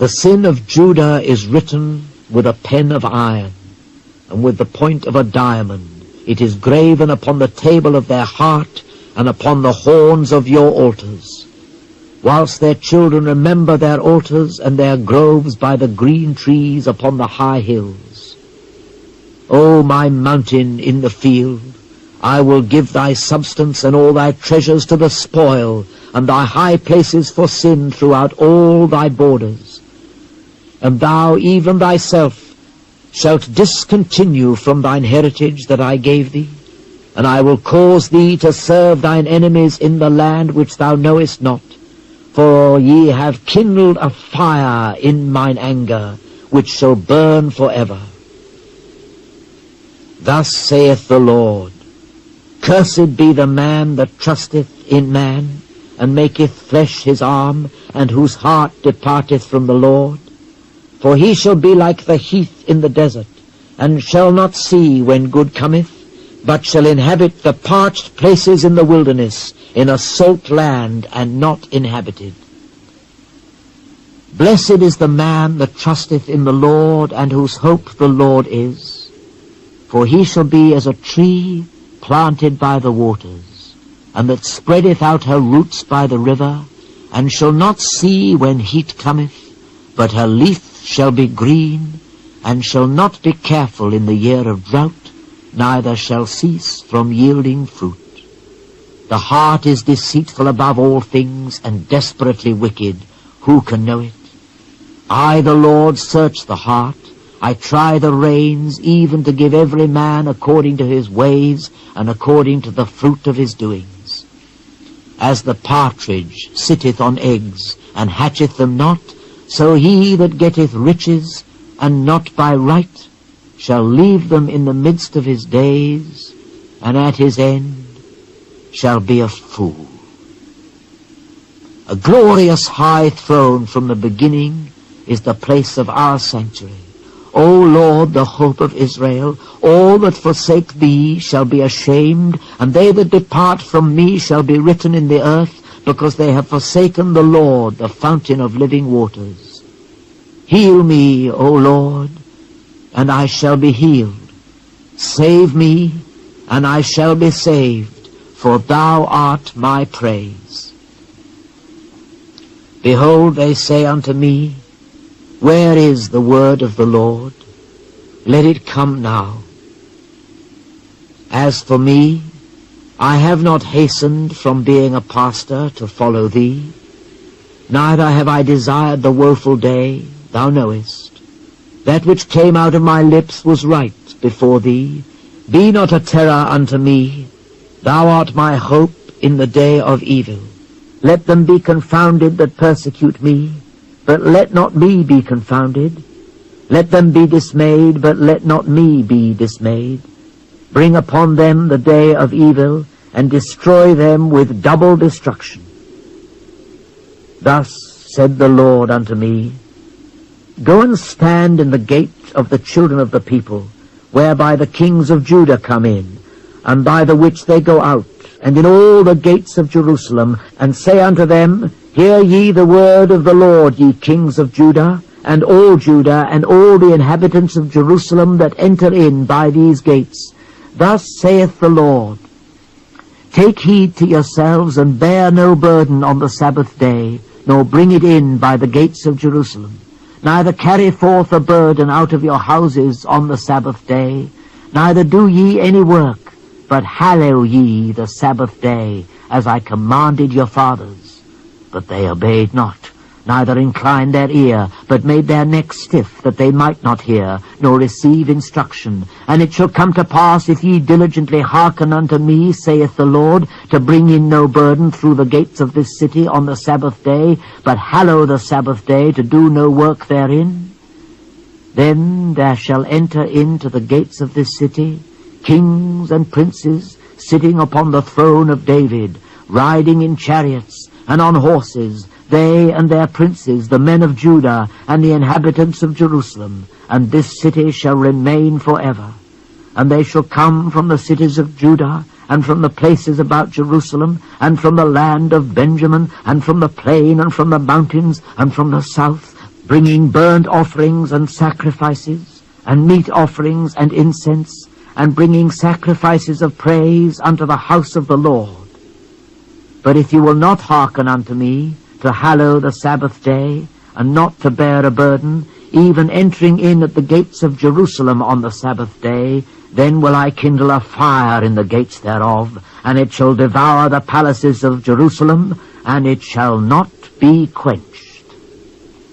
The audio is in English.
The sin of Judah is written with a pen of iron, and with the point of a diamond. It is graven upon the table of their heart, and upon the horns of your altars. Whilst their children remember their altars and their groves by the green trees upon the high hills. O my mountain in the field, I will give thy substance and all thy treasures to the spoil, and thy high places for sin throughout all thy borders. And thou, even thyself, shalt discontinue from thine heritage that I gave thee, and I will cause thee to serve thine enemies in the land which thou knowest not. For ye have kindled a fire in mine anger, which shall burn forever. Thus saith the Lord, Cursed be the man that trusteth in man, and maketh flesh his arm, and whose heart departeth from the Lord. For he shall be like the heath in the desert, and shall not see when good cometh, but shall inhabit the parched places in the wilderness, in a salt land, and not inhabited. Blessed is the man that trusteth in the Lord, and whose hope the Lord is. For he shall be as a tree planted by the waters, and that spreadeth out her roots by the river, and shall not see when heat cometh, but her leaf shall be green, and shall not be careful in the year of drought, neither shall cease from yielding fruit. The heart is deceitful above all things, and desperately wicked. Who can know it? I, the Lord, search the heart. I try the reins, even to give every man according to his ways, and according to the fruit of his doings. As the partridge sitteth on eggs, and hatcheth them not, so he that getteth riches, and not by right, shall leave them in the midst of his days, and at his end shall be a fool. A glorious high throne from the beginning is the place of our sanctuary. O Lord, the hope of Israel, all that forsake thee shall be ashamed, and they that depart from me shall be written in the earth, because they have forsaken the Lord, the fountain of living waters. Heal me, O Lord, and I shall be healed. Save me, and I shall be saved, for thou art my praise. Behold, they say unto me, Where is the word of the Lord? Let it come now. As for me, I have not hastened from being a pastor to follow thee, neither have I desired the woeful day, thou knowest. That which came out of my lips was right before thee. Be not a terror unto me. Thou art my hope in the day of evil. Let them be confounded that persecute me, but let not me be confounded. Let them be dismayed, but let not me be dismayed. Bring upon them the day of evil, and destroy them with double destruction. Thus said the Lord unto me, Go and stand in the gate of the children of the people, whereby the kings of Judah come in, and by the which they go out, and in all the gates of Jerusalem, and say unto them, Hear ye the word of the Lord, ye kings of Judah, and all the inhabitants of Jerusalem that enter in by these gates. Thus saith the Lord, Take heed to yourselves, and bear no burden on the Sabbath day, nor bring it in by the gates of Jerusalem. Neither carry forth a burden out of your houses on the Sabbath day, neither do ye any work, but hallow ye the Sabbath day, as I commanded your fathers. But they obeyed not, neither inclined their ear, but made their neck stiff, that they might not hear, nor receive instruction. And it shall come to pass, if ye diligently hearken unto me, saith the Lord, to bring in no burden through the gates of this city on the Sabbath day, but hallow the Sabbath day, to do no work therein, then there shall enter into the gates of this city kings and princes, sitting upon the throne of David, riding in chariots and on horses, they and their princes, the men of Judah, and the inhabitants of Jerusalem, and this city shall remain forever. And they shall come from the cities of Judah, and from the places about Jerusalem, and from the land of Benjamin, and from the plain, and from the mountains, and from the south, bringing burnt offerings and sacrifices, and meat offerings and incense, and bringing sacrifices of praise unto the house of the Lord. But if you will not hearken unto me, to hallow the Sabbath day, and not to bear a burden, even entering in at the gates of Jerusalem on the Sabbath day, then will I kindle a fire in the gates thereof, and it shall devour the palaces of Jerusalem, and it shall not be quenched.